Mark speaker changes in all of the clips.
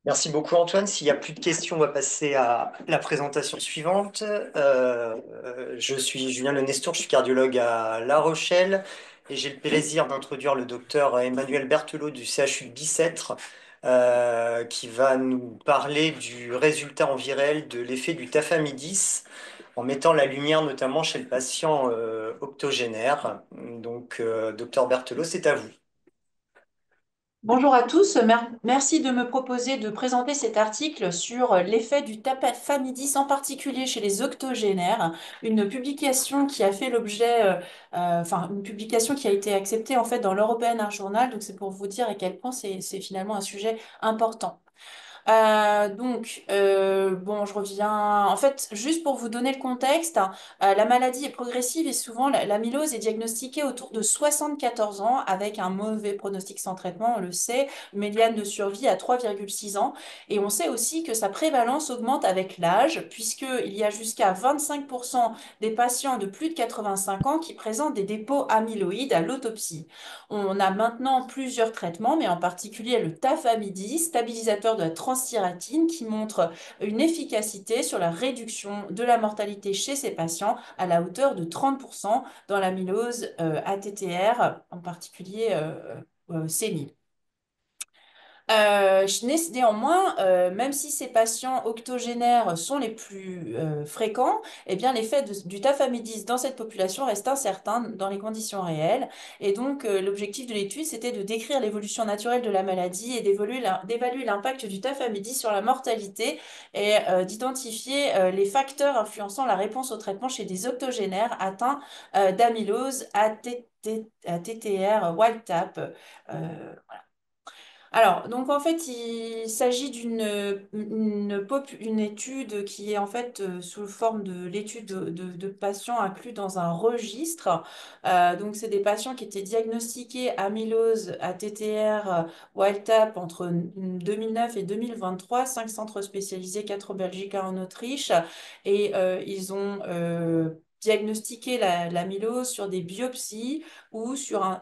Speaker 1: Merci beaucoup Antoine. S'il n'y a plus de questions, on va passer à la présentation suivante. Je suis Julien Le Nestour, je suis cardiologue à La Rochelle et j'ai le plaisir d'introduire le docteur Emmanuel Berthelot du CHU de Bicêtre qui va nous parler du résultat en virel de l'effet du tafamidis en mettant la lumière notamment chez le patient octogénaire. Donc, docteur Berthelot, c'est à vous.
Speaker 2: Bonjour à tous, merci de me proposer de présenter cet article sur l'effet du tafamidis en particulier chez les octogénaires, une publication qui a fait l'objet, une publication qui a été acceptée en fait dans l'European Heart Journal, donc c'est pour vous dire à quel point c'est finalement un sujet important. Bon, je reviens. En fait, juste pour vous donner le contexte, la maladie est progressive et souvent l'amylose est diagnostiquée autour de 74 ans avec un mauvais pronostic sans traitement, on le sait, une médiane de survie à 3,6 ans. Et on sait aussi que sa prévalence augmente avec l'âge, puisqu'il y a jusqu'à 25% des patients de plus de 85 ans qui présentent des dépôts amyloïdes à l'autopsie. On a maintenant plusieurs traitements, mais en particulier le tafamidis, stabilisateur de la transthyrétine, qui montre une efficacité sur la réduction de la mortalité chez ces patients à la hauteur de 30% dans l'amylose ATTR, en particulier sénile. Néanmoins, même si ces patients octogénaires sont les plus fréquents, eh bien, l'effet du tafamidis dans cette population reste incertain dans les conditions réelles. Et donc, l'objectif de l'étude, c'était de décrire l'évolution naturelle de la maladie et d'évaluer l'impact du tafamidis sur la mortalité et d'identifier les facteurs influençant la réponse au traitement chez des octogénaires atteints d'amylose ATTR wild type. Alors, donc en fait, il s'agit d'une étude qui est en fait sous forme de l'étude de patients inclus dans un registre. Donc, c'est des patients qui étaient diagnostiqués amylose ATTR wild type entre 2009 et 2023, 5 centres spécialisés, 4 en Belgique, 1 en Autriche, et ils ont diagnostiqué l'amylose sur des biopsies ou sur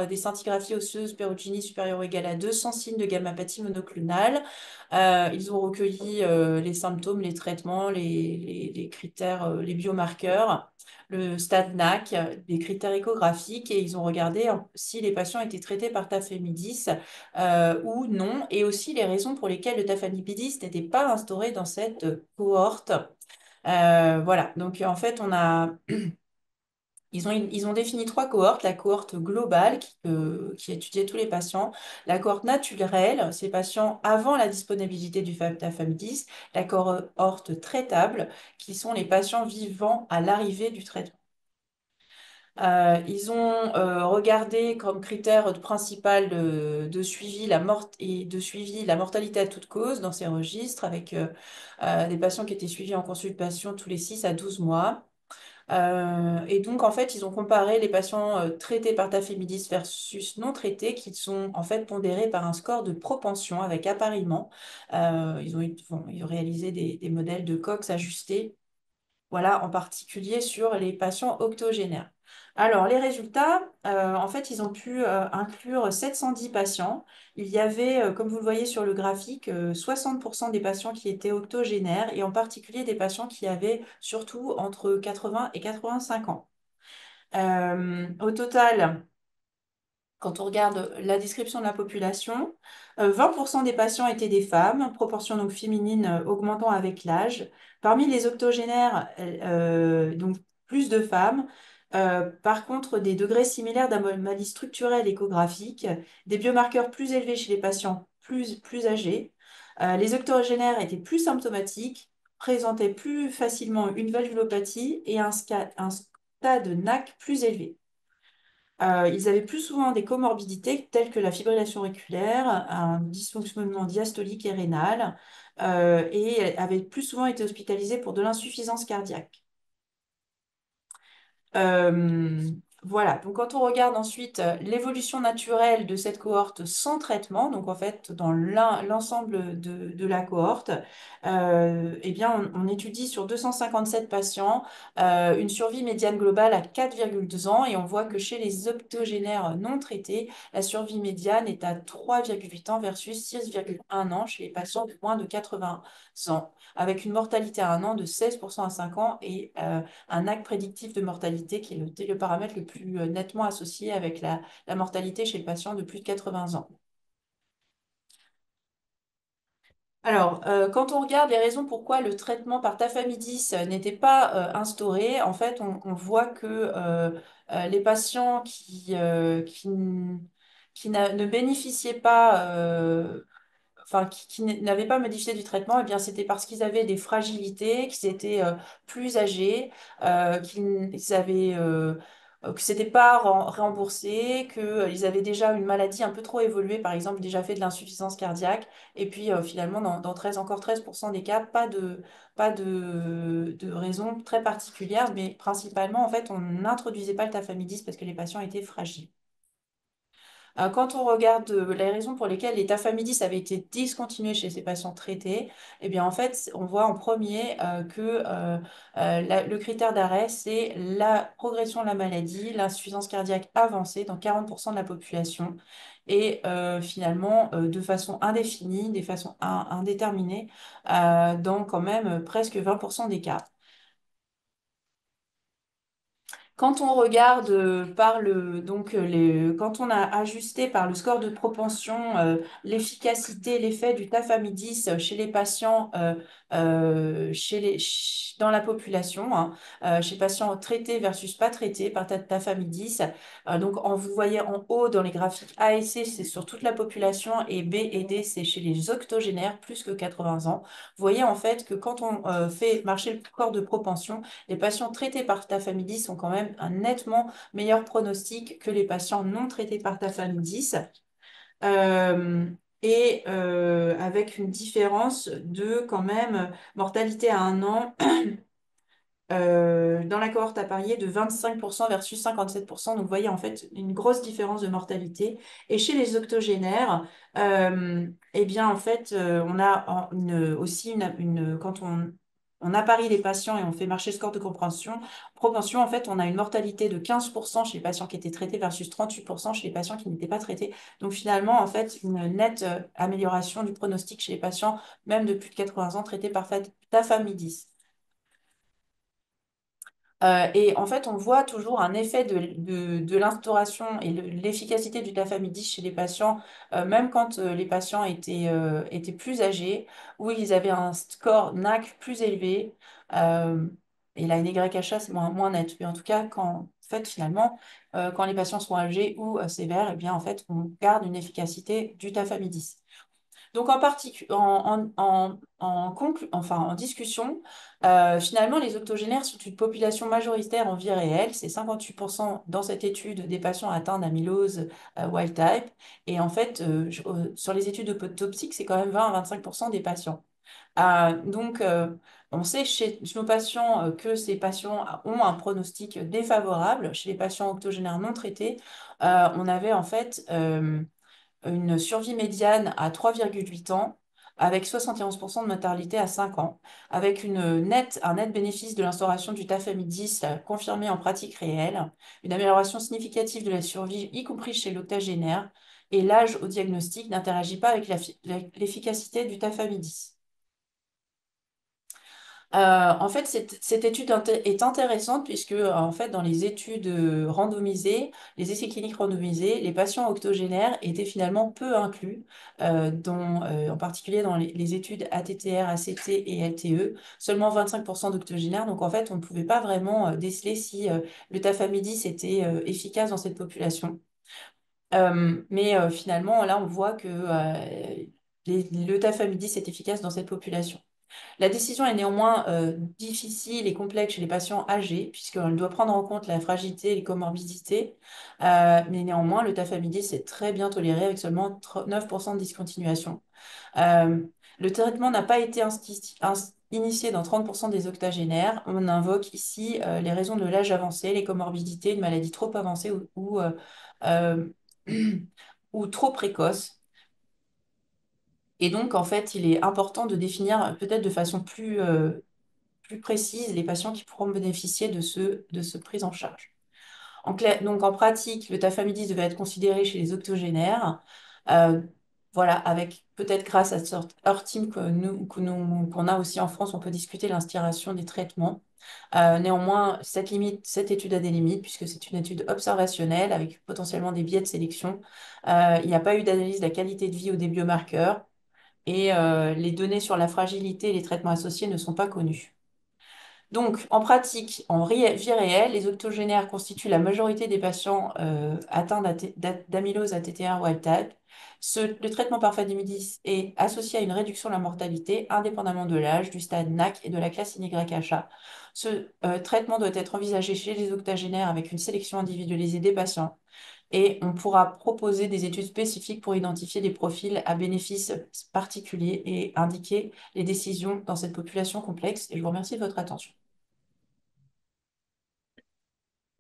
Speaker 2: des scintigraphies osseuses Perugini supérieure ou égale à 200 signes de gammapathie monoclonale. Ils ont recueilli les symptômes, les traitements, les critères, les biomarqueurs, le stade NAC, des critères échographiques, et ils ont regardé si les patients étaient traités par tafamidis ou non, et aussi les raisons pour lesquelles le tafamidis n'était pas instauré dans cette cohorte. Voilà, donc en fait, ils ont défini trois cohortes: la cohorte globale qui étudiait tous les patients, la cohorte naturelle, ces patients avant la disponibilité du tafamidis, la cohorte traitable, qui sont les patients vivant à l'arrivée du traitement. Ils ont regardé comme critère principal de suivi de suivi la mortalité à toute cause dans ces registres, avec des patients qui étaient suivis en consultation tous les 6 à 12 mois. Et donc, en fait, ils ont comparé les patients traités par tafamidis versus non traités, qui sont en fait pondérés par un score de propension avec appariement. Ils ont réalisé des modèles de Cox ajustés, voilà, en particulier sur les patients octogénaires. Alors, les résultats, en fait, ils ont pu inclure 710 patients. Il y avait, comme vous le voyez sur le graphique, 60% des patients qui étaient octogénaires, et en particulier des patients qui avaient surtout entre 80 et 85 ans. Au total, quand on regarde la description de la population, 20% des patients étaient des femmes, proportion donc féminine augmentant avec l'âge. Parmi les octogénaires, donc plus de femmes. Par contre, des degrés similaires d'anomalies structurelles échographiques, des biomarqueurs plus élevés chez les patients plus âgés. Les octogénaires étaient plus symptomatiques, présentaient plus facilement une valvulopathie et un stade NAC plus élevé. Ils avaient plus souvent des comorbidités telles que la fibrillation auriculaire, un dysfonctionnement diastolique et rénal, et avaient plus souvent été hospitalisés pour de l'insuffisance cardiaque. Euh, Voilà, donc quand on regarde ensuite l'évolution naturelle de cette cohorte sans traitement, donc en fait dans l'ensemble de la cohorte, eh bien on étudie sur 257 patients une survie médiane globale à 4,2 ans et on voit que chez les octogénaires non traités, la survie médiane est à 3,8 ans versus 6,1 ans chez les patients de moins de 80 ans, avec une mortalité à 1 an de 16% à 5 ans et un acte prédictif de mortalité qui est le paramètre le plus nettement associé avec la mortalité chez le patient de plus de 80 ans. Alors, quand on regarde les raisons pourquoi le traitement par tafamidis n'était pas instauré, en fait, on voit que les patients qui ne bénéficiaient pas enfin, qui n'avaient pas modifié du traitement, eh bien, c'était parce qu'ils avaient des fragilités, qu'ils étaient plus âgés, qu'ils avaient, que c'était pas remboursé, qu'ils avaient déjà une maladie un peu trop évoluée, par exemple, déjà fait de l'insuffisance cardiaque, et puis finalement, dans 13, encore 13% des cas, pas de raison très particulière, mais principalement, en fait, on n'introduisait pas le tafamidis parce que les patients étaient fragiles. Quand on regarde les raisons pour lesquelles les tafamidis avaient été discontinués chez ces patients traités, eh bien en fait, on voit en premier que le critère d'arrêt, c'est la progression de la maladie, l'insuffisance cardiaque avancée dans 40% de la population et finalement de façon indéfinie, de façon indéterminée, dans quand même presque 20% des cas. Quand on regarde quand on a ajusté par le score de propension l'efficacité, l'effet du tafamidis chez les patients, dans la population, hein, chez patients traités versus pas traités par tafamidis, donc vous voyez en haut dans les graphiques A et C, c'est sur toute la population et B et D, c'est chez les octogénaires plus que 80 ans. Vous voyez en fait que quand on fait marcher le score de propension, les patients traités par tafamidis ont quand même un nettement meilleur pronostic que les patients non traités par tafamidis. Euh, avec une différence de quand même mortalité à 1 an dans la cohorte à parier de 25% versus 57%. Donc, vous voyez en fait une grosse différence de mortalité. Et chez les octogénaires, eh bien, en fait, on a aussi quand on apparie les patients et on fait marcher le score de propension, en fait, on a une mortalité de 15% chez les patients qui étaient traités versus 38% chez les patients qui n'étaient pas traités. Donc, finalement, en fait, une nette amélioration du pronostic chez les patients, même de plus de 80 ans, traités par tafamidis. Et en fait, on voit toujours un effet de l'instauration et l'efficacité du tafamidis chez les patients, même quand les patients étaient plus âgés, où ils avaient un score NAC plus élevé. euh, et la NYHA, c'est moins net. Mais en tout cas, en fait, finalement, quand les patients sont âgés ou sévères, eh bien, en fait, on garde une efficacité du tafamidis. Donc en discussion, finalement, les octogénaires sont une population majoritaire en vie réelle. C'est 58% dans cette étude des patients atteints d'amylose wild type. Et en fait, sur les études autopsiques, c'est quand même 20 à 25% des patients. On sait chez nos patients que ces patients ont un pronostic défavorable. Chez les patients octogénaires non traités, on avait en fait une survie médiane à 3,8 ans, avec 71% de mortalité à 5 ans, avec un net bénéfice de l'instauration du tafamidis confirmé en pratique réelle, une amélioration significative de la survie, y compris chez l'octogénaire, et l'âge au diagnostic n'interagit pas avec l'efficacité du tafamidis. En fait, cette étude est intéressante puisque, en fait, dans les études randomisées, les essais cliniques randomisés, les patients octogénaires étaient finalement peu inclus, en particulier dans les études ATTR, ACT et LTE, seulement 25% d'octogénaires. Donc, en fait, on ne pouvait pas vraiment déceler si le tafamidis était efficace dans cette population. Mais finalement, là, on voit que le tafamidis est efficace dans cette population. La décision est néanmoins difficile et complexe chez les patients âgés, puisqu'elle doit prendre en compte la fragilité et les comorbidités. Mais néanmoins, le tafamidis est très bien toléré avec seulement 9% de discontinuation. Euh, le traitement n'a pas été initié dans 30% des octogénaires. On invoque ici les raisons de l'âge avancé, les comorbidités, une maladie trop avancée euh, ou trop précoce. Et donc, en fait, il est important de définir peut-être de façon plus précise les patients qui pourront bénéficier de ce prise en charge. Donc, en pratique, le tafamidis devait être considéré chez les octogénaires. Euh, voilà, avec peut-être grâce à cette sorte Heart Team qu'on a aussi en France, on peut discuter l'instauration des traitements. Néanmoins, cette étude a des limites puisque c'est une étude observationnelle avec potentiellement des biais de sélection. Il n'y a pas eu d'analyse de la qualité de vie ou des biomarqueurs et les données sur la fragilité et les traitements associés ne sont pas connues. Donc, en pratique, vie réelle, les octogénaires constituent la majorité des patients atteints d'amylose ATTR wild type. Le traitement par Fadimidis est associé à une réduction de la mortalité, indépendamment de l'âge, du stade NAC et de la classe YHA. Ce traitement doit être envisagé chez les octogénaires avec une sélection individualisée des patients et on pourra proposer des études spécifiques pour identifier des profils à bénéfices particuliers et indiquer les décisions dans cette population complexe. Et je vous remercie de votre attention.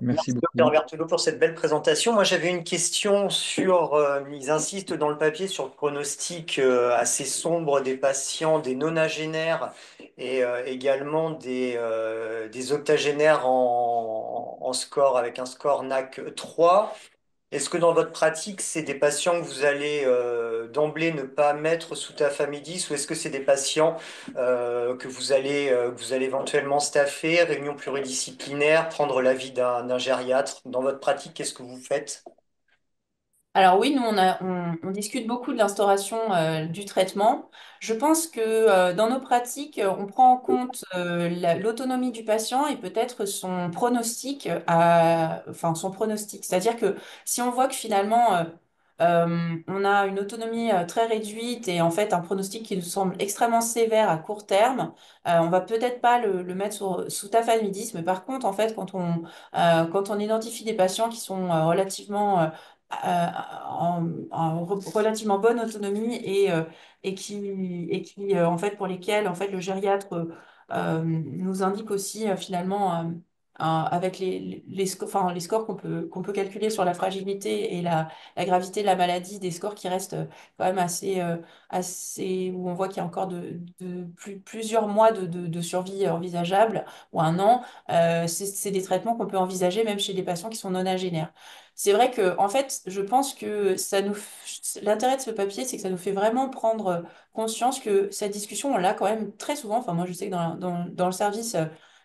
Speaker 3: Merci
Speaker 1: Merci, docteur
Speaker 3: beaucoup.
Speaker 1: Berthelot, pour cette belle présentation. Moi, j'avais une question sur, ils insistent dans le papier sur le pronostic assez sombre des patients, des nonagénaires et également des octogénaires en score, avec un score NAC 3. Est-ce que dans votre pratique, c'est des patients que vous allez d'emblée ne pas mettre sous tafamidis ou est-ce que c'est des patients que vous allez éventuellement staffer, réunion pluridisciplinaire, prendre l'avis d'un gériatre? Dans votre pratique, qu'est-ce que vous faites?
Speaker 2: Alors oui, nous, on discute beaucoup de l'instauration du traitement. Je pense que dans nos pratiques, on prend en compte l'autonomie du patient et peut-être son pronostic, enfin son pronostic. C'est-à-dire que si on voit que finalement, on a une autonomie très réduite et en fait un pronostic qui nous semble extrêmement sévère à court terme, on va peut-être pas le mettre sous tafamidis. Mais par contre, en fait, quand on identifie des patients qui sont relativement bonne autonomie et qui en fait, pour lesquels en fait, le gériatre nous indique aussi finalement avec enfin, les scores qu'on peut calculer sur la fragilité et la gravité de la maladie, des scores qui restent quand même assez où on voit qu'il y a encore plusieurs mois de survie envisageable ou un an, c'est des traitements qu'on peut envisager même chez des patients qui sont nonagénaires. C'est vrai que, en fait, je pense que l'intérêt de ce papier, c'est que ça nous fait vraiment prendre conscience que cette discussion, on l'a quand même très souvent. Enfin, moi, je sais que dans le service,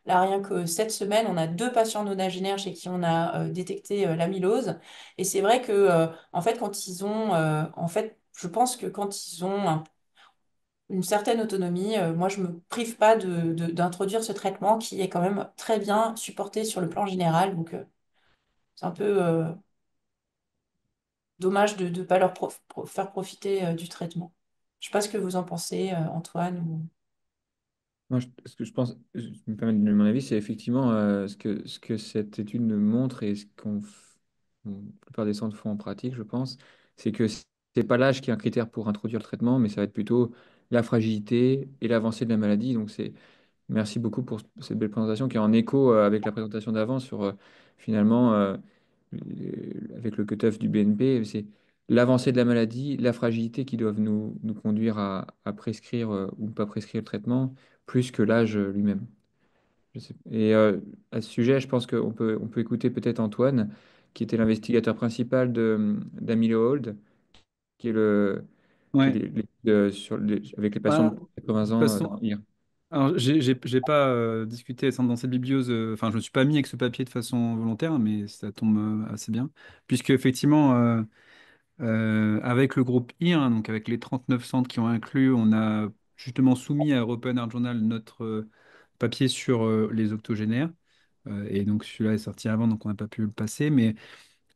Speaker 2: là, rien que cette semaine, on a 2 patients nonagénaires chez qui on a détecté l'amylose. Et c'est vrai que, en fait, en fait, je pense que quand ils ont une certaine autonomie, moi, je me prive pas d'introduire ce traitement qui est quand même très bien supporté sur le plan général. Donc, c'est un peu dommage de ne pas leur faire profiter du traitement. Je sais pas ce que vous en pensez, Antoine.
Speaker 3: Moi, ce que je pense, je me permets de donner mon avis, c'est effectivement ce que cette étude nous montre et ce la plupart des centres font en pratique, je pense, c'est que c'est pas l'âge qui est un critère pour introduire le traitement, mais ça va être plutôt la fragilité et l'avancée de la maladie. Donc, merci beaucoup pour cette belle présentation qui est en écho avec la présentation d'avant sur finalement avec le cutoff du BNP, c'est l'avancée de la maladie, la fragilité qui doivent nous conduire à prescrire ou pas prescrire le traitement, plus que l'âge lui-même. Et à ce sujet, je pense qu'on peut écouter peut-être Antoine, qui était l'investigateur principal d'Amilo Hold, qui est
Speaker 4: Ouais,
Speaker 3: avec les patients de
Speaker 4: bah, de
Speaker 3: 80
Speaker 4: toute
Speaker 3: ans
Speaker 4: façon,
Speaker 3: hier.
Speaker 4: alors j'ai pas discuté dans cette bibliose, enfin, je ne me suis pas mis avec ce papier de façon volontaire, mais ça tombe assez bien, puisque effectivement, avec le groupe IR, hein, donc avec les 39 centres qui ont inclus, on a justement soumis à European Heart Journal notre papier sur les octogénaires, et donc celui-là est sorti avant, donc on n'a pas pu le passer, mais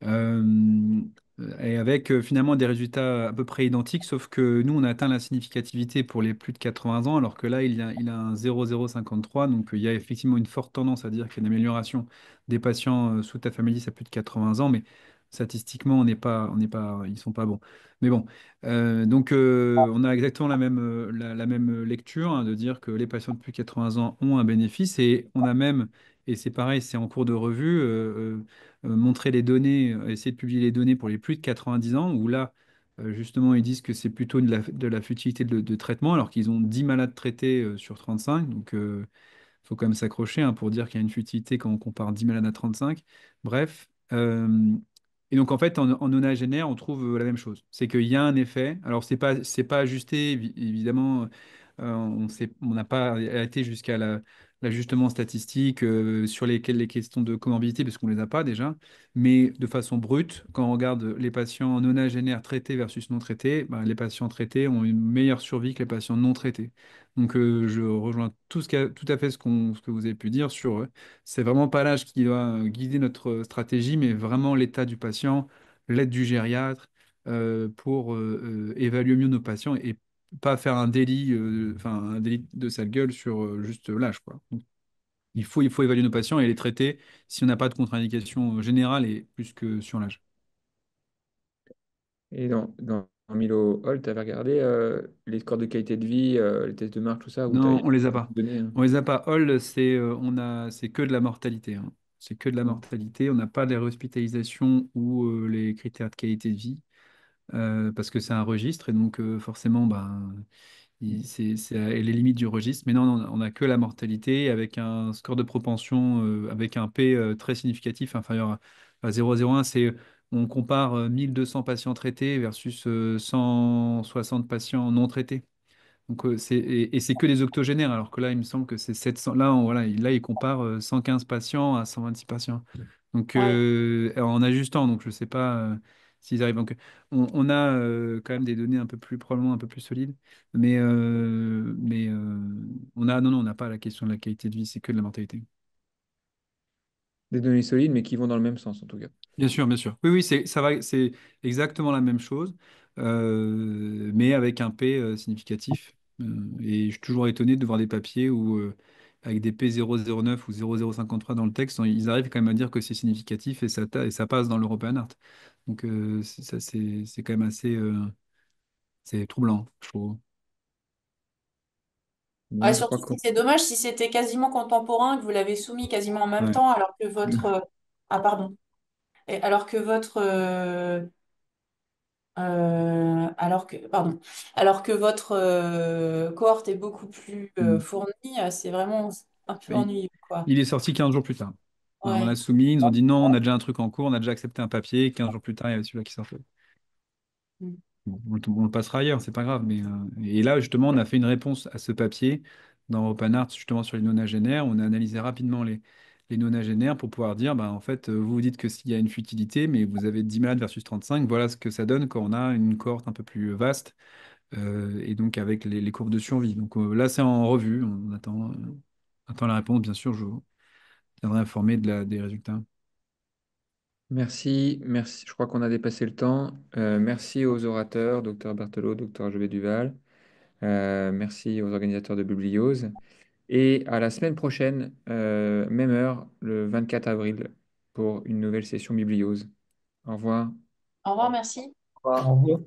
Speaker 4: Euh, Et avec finalement des résultats à peu près identiques, sauf que nous, on a atteint la significativité pour les plus de 80 ans, alors que là, il a un 0,053. Donc, il y a effectivement une forte tendance à dire qu'il y a une amélioration des patients sous tafamidis à plus de 80 ans, mais statistiquement, ils sont pas bons. Mais bon, donc on a exactement la même lecture, hein, de dire que les patients de plus de 80 ans ont un bénéfice, et on a même, et c'est pareil, c'est en cours de revue, montrer les données, essayer de publier les données pour les plus de 90 ans, où là, justement, ils disent que c'est plutôt de la futilité de traitement, alors qu'ils ont 10 malades traités sur 35. Donc, il faut quand même s'accrocher, hein, pour dire qu'il y a une futilité quand on compare 10 malades à 35. Bref. Et donc, en fait, en nonagénaire, on trouve la même chose. C'est qu'il y a un effet. Alors, c'est pas ajusté, évidemment. On n'a pas été jusqu'à l'ajustement statistique sur les questions de comorbidité, parce qu'on ne les a pas déjà. Mais de façon brute, quand on regarde les patients nonagénaires traités versus non traités, ben, les patients traités ont une meilleure survie que les patients non traités. Donc, je rejoins tout à fait ce que vous avez pu dire sur c'est vraiment pas l'âge qui doit guider notre stratégie, mais vraiment l'état du patient, l'aide du gériatre pour évaluer mieux nos patients et pas faire un délit de sale gueule sur juste l'âge, quoi. Donc, il faut évaluer nos patients et les traiter si on n'a pas de contre-indication générale et plus que sur l'âge.
Speaker 3: Et dans Milo Hall, tu avais regardé les scores de qualité de vie, les tests de marche, tout ça, où tu
Speaker 4: Non,
Speaker 3: as
Speaker 4: on les a pas.
Speaker 3: donné, hein.
Speaker 4: On les a pas. Hall, c'est que de la mortalité, hein. C'est que de la mortalité. On n'a pas les hospitalisations ou les critères de qualité de vie. Parce que c'est un registre et donc forcément, ben, c'est les limites du registre. Mais non, non, on n'a que la mortalité avec un score de propension, avec un P très significatif inférieur à 0,01. On compare 1200 patients traités versus 160 patients non traités. Donc, et c'est que des octogénaires, alors que là, il me semble que c'est 700. Là, voilà, là, il compare 115 patients à 126 patients. Donc,
Speaker 2: Ouais.
Speaker 4: en ajustant, donc je ne sais pas s'ils arrivent. Donc, on a quand même des données probablement un peu plus solides. Mais non, non, on n'a pas la question de la qualité de vie, c'est que de la mortalité.
Speaker 3: Des données solides, mais qui vont dans le même sens, en tout cas.
Speaker 4: Bien sûr, bien sûr. Oui, oui, c'est exactement la même chose, mais avec un P significatif. Et je suis toujours étonné de voir des papiers où, avec des P 0,09 ou 0,053 dans le texte, ils arrivent quand même à dire que c'est significatif et ça passe dans l'European Art. Donc, c'est quand même assez c'est troublant, je trouve.
Speaker 3: Bon,
Speaker 2: Ouais,
Speaker 3: je crois
Speaker 2: surtout
Speaker 3: que...
Speaker 2: que c'est dommage si c'était quasiment contemporain, que vous l'avez soumis quasiment en même
Speaker 4: Ouais.
Speaker 2: temps, alors que votre... Ah, pardon. Et alors que votre... alors que votre cohorte est beaucoup plus
Speaker 4: Mm.
Speaker 2: fournie, c'est vraiment un peu
Speaker 4: Il,
Speaker 2: ennuyeux, quoi.
Speaker 4: il est sorti 15 jours plus tard. Enfin, on l'a
Speaker 2: Ouais.
Speaker 4: soumis, ils nous ont dit non, on a déjà un truc en cours, on a déjà accepté un papier. 15 jours plus tard, il y avait celui-là qui sortait.
Speaker 2: Mm.
Speaker 4: Bon, on le passera ailleurs, c'est pas grave. Et là, justement, on a fait une réponse à ce papier dans Open Arts, justement sur les nonagénaires. On a analysé rapidement les nonagénaires pour pouvoir dire, bah, en fait, vous vous dites que s'il y a une futilité, mais vous avez 10 malades versus 35. Voilà ce que ça donne quand on a une cohorte un peu plus vaste, et donc avec les courbes de survie. Donc là, c'est en revue. On attend la réponse. Bien sûr, je vous tiendrai informé des résultats.
Speaker 3: Merci, merci. Je crois qu'on a dépassé le temps. Merci aux orateurs, docteur Berthelot, docteur Jovet Duval. Merci aux organisateurs de Bibliose. Et à la semaine prochaine, même heure, le 24 avril, pour une nouvelle session Bibliose. Au revoir.
Speaker 2: Au revoir, merci.
Speaker 1: Au revoir.